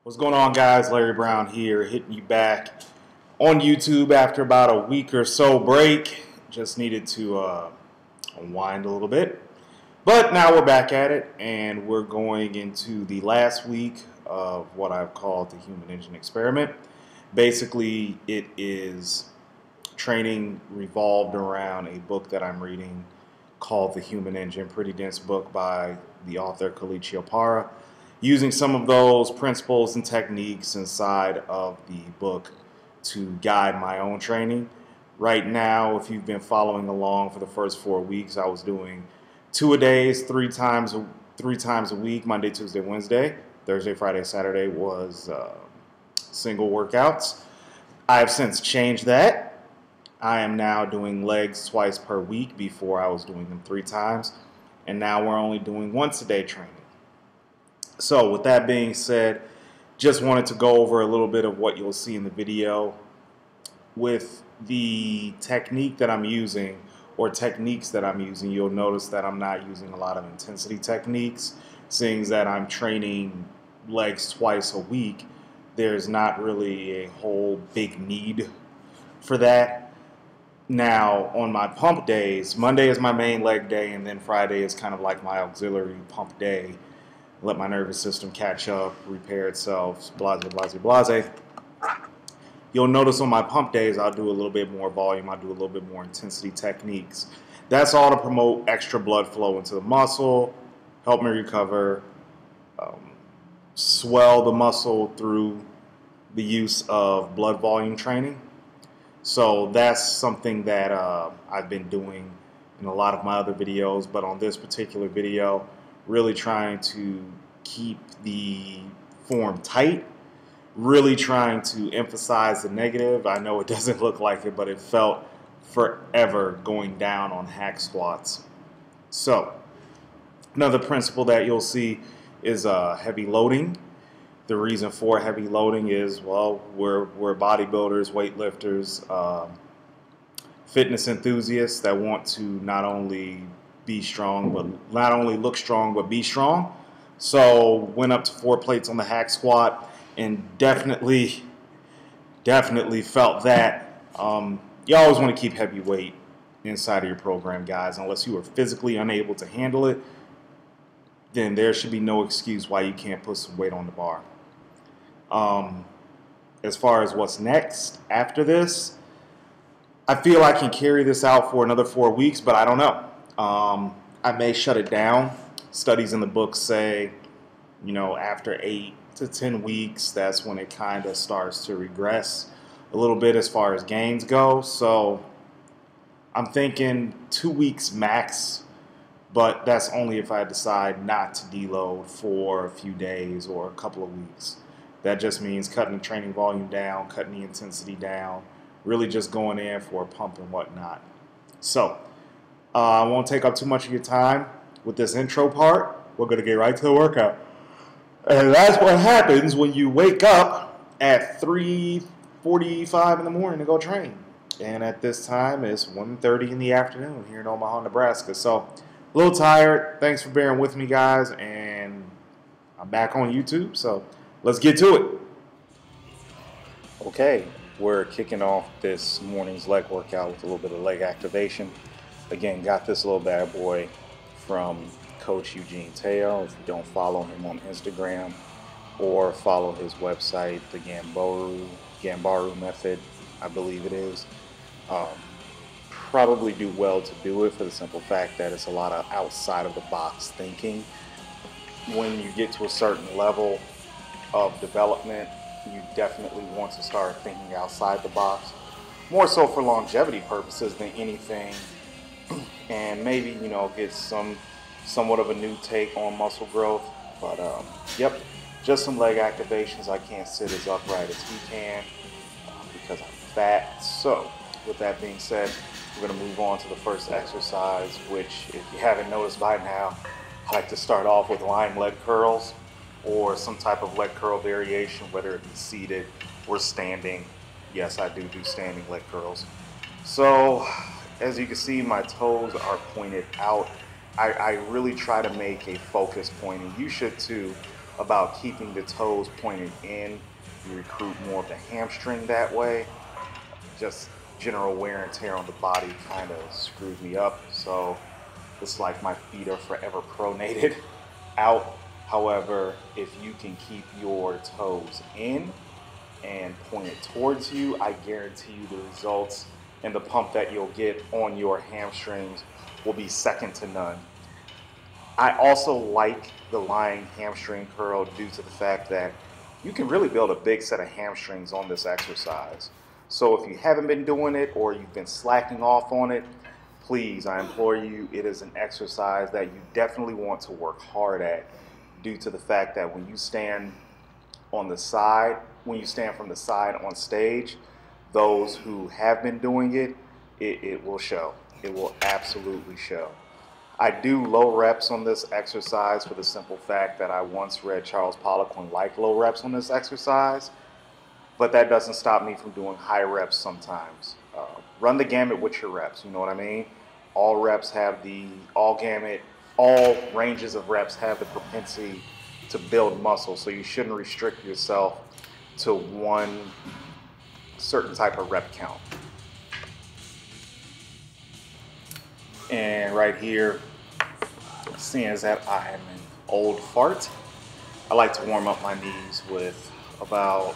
What's going on, guys? Larry Brown here, hitting you back on YouTube after about a week or so break. Just needed to unwind a little bit. But now we're back at it, and we're going into the last week of what I've called the Human Engine Experiment. Basically, it is training revolved around a book that I'm reading called The Human Engine, pretty dense book by the author Kalichi Opara, using some of those principles and techniques inside of the book to guide my own training. Right now, if you've been following along for the first 4 weeks, I was doing 2-a-days, three times a week, Monday, Tuesday, Wednesday. Thursday, Friday, Saturday was single workouts. I have since changed that. I am now doing legs twice per week. Before I was doing them 3 times, and now we're only doing once-a-day training. So with that being said, just wanted to go over a little bit of what you'll see in the video. With the technique that I'm using, or techniques that I'm using, you'll notice that I'm not using a lot of intensity techniques. Seeing that I'm training legs twice a week, there's not really a whole big need for that. Now, on my pump days, Monday is my main leg day, and then Friday is kind of like my auxiliary pump day. Let my nervous system catch up, repair itself, blase, blase, blase. You'll notice on my pump days, I'll do a little bit more volume. I'll do a little bit more intensity techniques. That's all to promote extra blood flow into the muscle, help me recover, swell the muscle through the use of blood volume training. So that's something that I've been doing in a lot of my other videos, but on this particular video, really trying to keep the form tight, really trying to emphasize the negative. I know it doesn't look like it, but it felt forever going down on hack squats. So another principle that you'll see is heavy loading. The reason for heavy loading is, well, we're bodybuilders, weightlifters, fitness enthusiasts that want to not only be strong, but not only look strong, but be strong. So went up to 4 plates on the hack squat, and definitely felt that. You always want to keep heavy weight inside of your program, guys. Unless you are physically unable to handle it, then there should be no excuse why you can't put some weight on the bar. As far as what's next after this, I feel I can carry this out for another 4 weeks, but I don't know. I may shut it down. Studies in the book say, after 8 to 10 weeks, that's when it kind of starts to regress a little bit as far as gains go. So I'm thinking 2 weeks max, but that's only if I decide not to deload for a few days or a couple of weeks. That just means cutting the training volume down, cutting the intensity down, really just going in for a pump and whatnot. So I won't take up too much of your time with this intro part. We're going to get right to the workout. And that's what happens when you wake up at 3:45 in the morning to go train. And at this time, it's 1:30 in the afternoon here in Omaha, Nebraska. So a little tired. Thanks for bearing with me, guys. And I'm back on YouTube, so let's get to it. Okay, we're kicking off this morning's leg workout with a little bit of leg activation. Again, got this little bad boy from Coach Eugene Teo. If you don't follow him on Instagram or follow his website, the Gambaru method, I believe it is, probably do well to do it for the simple fact that it's a lot of outside of the box thinking. When you get to a certain level of development, you definitely want to start thinking outside the box, more so for longevity purposes than anything, and maybe get somewhat of a new take on muscle growth. But yep, just some leg activations. I can't sit as upright as he can because I'm fat. So with that being said, we're going to move on to the first exercise, which, if you haven't noticed by now, I like to start off with lying leg curls or some type of leg curl variation, whether it be seated or standing. Yes, I do standing leg curls. So as you can see, my toes are pointed out. I really try to make a focus point, and you should too, about keeping the toes pointed in. You recruit more of the hamstring that way. Just general wear and tear on the body kind of screws me up. So it's like my feet are forever pronated out. However, if you can keep your toes in and pointed towards you, I guarantee you the results and the pump that you'll get on your hamstrings will be second to none. I also like the lying hamstring curl due to the fact that you can really build a big set of hamstrings on this exercise. So if you haven't been doing it or you've been slacking off on it, please, I implore you, it is an exercise that you definitely want to work hard at due to the fact that when you stand on the side, when you stand from the side on stage, those who have been doing it, it will show. It will absolutely show. I do low reps on this exercise for the simple fact that I once read Charles Poliquin like low reps on this exercise, but that doesn't stop me from doing high reps sometimes. Run the gamut with your reps, you know what I mean? All ranges of reps have the propensity to build muscle, so you shouldn't restrict yourself to one certain type of rep count. And right here, seeing as that I am an old fart, I like to warm up my knees with about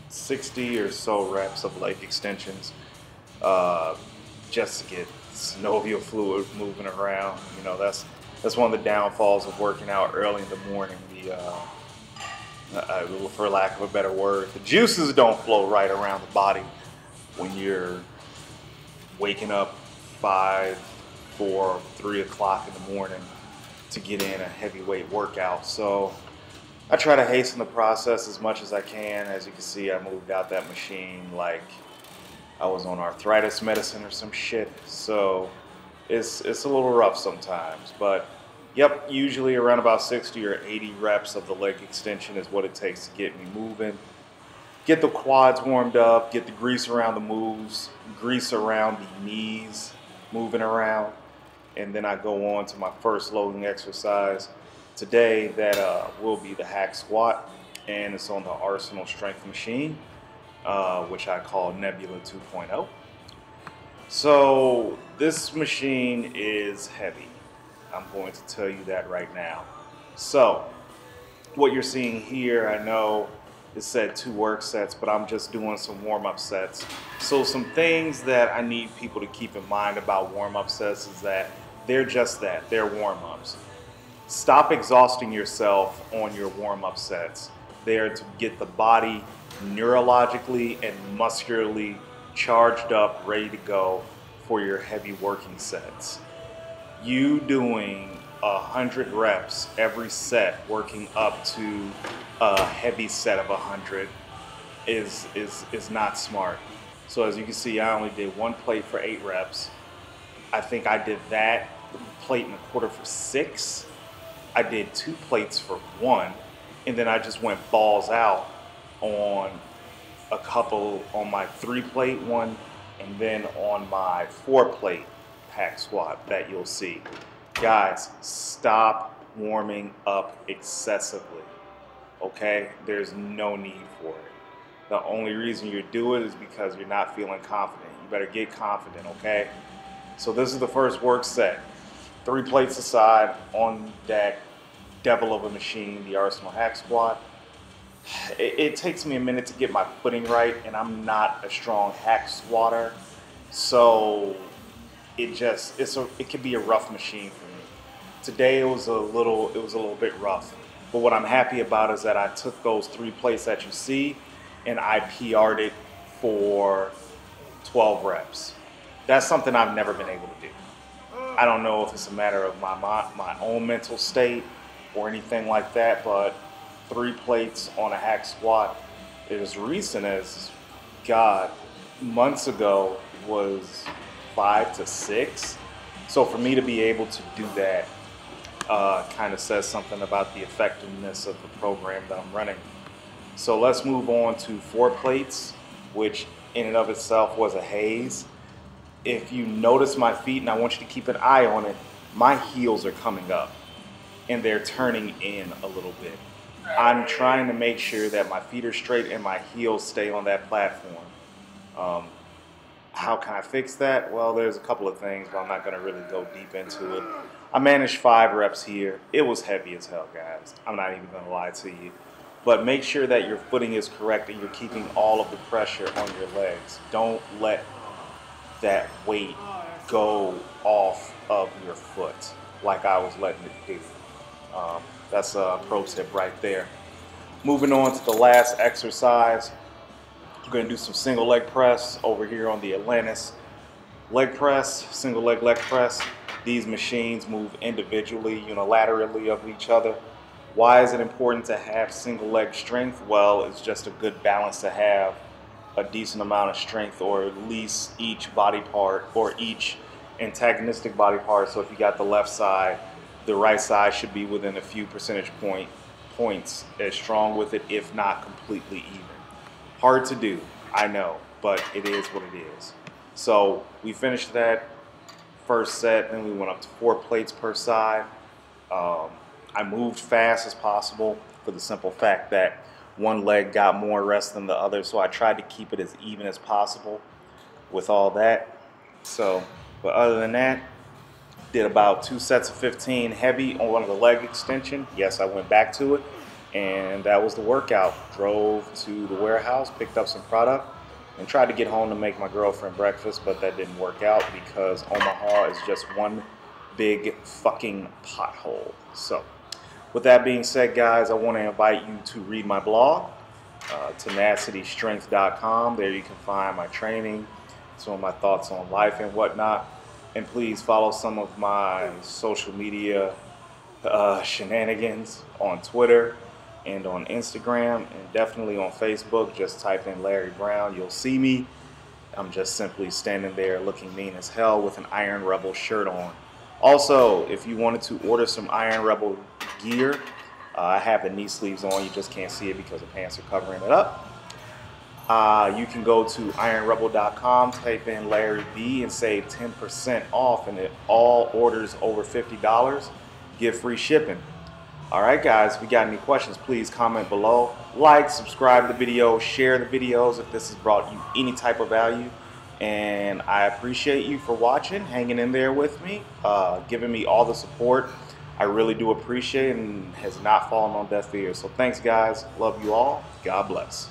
60 or so reps of leg extensions, just to get synovial fluid moving around. You know, that's one of the downfalls of working out early in the morning. For lack of a better word, the juices don't flow right around the body when you're waking up 5, 4, 3 o'clock in the morning to get in a heavyweight workout. So I try to hasten the process as much as I can. As you can see, I moved out that machine like I was on arthritis medicine or some shit. So it's a little rough sometimes, but yep, usually around about 60 or 80 reps of the leg extension is what it takes to get me moving. Get the quads warmed up, get the grease around the moves, grease around the knees moving around, and then I go on to my first loading exercise today that will be the hack squat, and it's on the Arsenal strength machine, which I call Nebula 2.0. So this machine is heavy. I'm going to tell you that right now. So what you're seeing here, I know it said 2 work sets, but I'm just doing some warm-up sets. So some things that I need people to keep in mind about warm-up sets is that they're just that, they're warm-ups. Stop exhausting yourself on your warm-up sets. They are to get the body neurologically and muscularly charged up, ready to go for your heavy working sets. You doing 100 reps every set, working up to a heavy set of 100 is not smart. So as you can see, I only did 1 plate for 8 reps. I think I did that plate and a quarter for 6. I did 2 plates for 1, and then I just went balls out on a couple on my 3 plate one, and then on my 4 plate hack squat that you'll see. Guys, stop warming up excessively, okay? There's no need for it. The only reason you do it is because you're not feeling confident. You better get confident, okay? So this is the first work set. 3 plates aside on that devil of a machine, the Arsenal hack squat. It takes me a minute to get my footing right, and I'm not a strong hack squatter, so it could be a rough machine for me. Today it was a little bit rough, but what I'm happy about is that I took those 3 plates that you see and I PR'd it for 12 reps. That's something I've never been able to do. I don't know if it's a matter of my own mental state or anything like that, but 3 plates on a hack squat as recent as, God, months ago was 5 to 6. So for me to be able to do that kind of says something about the effectiveness of the program that I'm running. So let's move on to 4 plates, which in and of itself was a haze. If you notice my feet, and I want you to keep an eye on it, my heels are coming up and they're turning in a little bit. I'm trying to make sure that my feet are straight and my heels stay on that platform. Um, how can I fix that? Well, there's a couple of things, but I'm not going to really go deep into it. I managed 5 reps here. It was heavy as hell, guys. I'm not even going to lie to you. But make sure that your footing is correct and you're keeping all of the pressure on your legs. Don't let that weight go off of your foot like I was letting it do. That's a pro tip right there. Moving on to the last exercise, we're going to do some single leg press over here on the Atlantis leg press, single leg press. These machines move individually, unilaterally of each other. Why is it important to have single leg strength? Well, it's just a good balance to have a decent amount of strength, or at least each body part or each antagonistic body part. So if you got the left side, the right side should be within a few percentage points as strong with it, if not completely even. Hard to do, I know, but it is what it is. So we finished that first set, and we went up to 4 plates per side. I moved fast as possible for the simple fact that one leg got more rest than the other, so I tried to keep it as even as possible with all that. So, but other than that, did about 2 sets of 15 heavy on one of the leg extension. Yes, I went back to it, and that was the workout. Drove to the warehouse, picked up some product, and tried to get home to make my girlfriend breakfast, but that didn't work out because Omaha is just one big fucking pothole. So, with that being said, guys, I want to invite you to read my blog, tenacitystrength.com. There you can find my training, some of my thoughts on life and whatnot. And please follow some of my social media shenanigans on Twitter and on Instagram, and definitely on Facebook. Just type in Larry Brown, you'll see me. I'm just simply standing there looking mean as hell with an Iron Rebel shirt on. Also, if you wanted to order some Iron Rebel gear, I have the knee sleeves on. You just can't see it because the pants are covering it up. You can go to ironrebel.com, type in Larry B, and save 10% off, and all orders over $50 get free shipping. All right, guys, if you got any questions, please comment below. Like, subscribe to the video, share the videos if this has brought you any type of value. And I appreciate you for watching, hanging in there with me, giving me all the support. I really do appreciate it, and has not fallen on deaf ears. So thanks, guys. Love you all. God bless.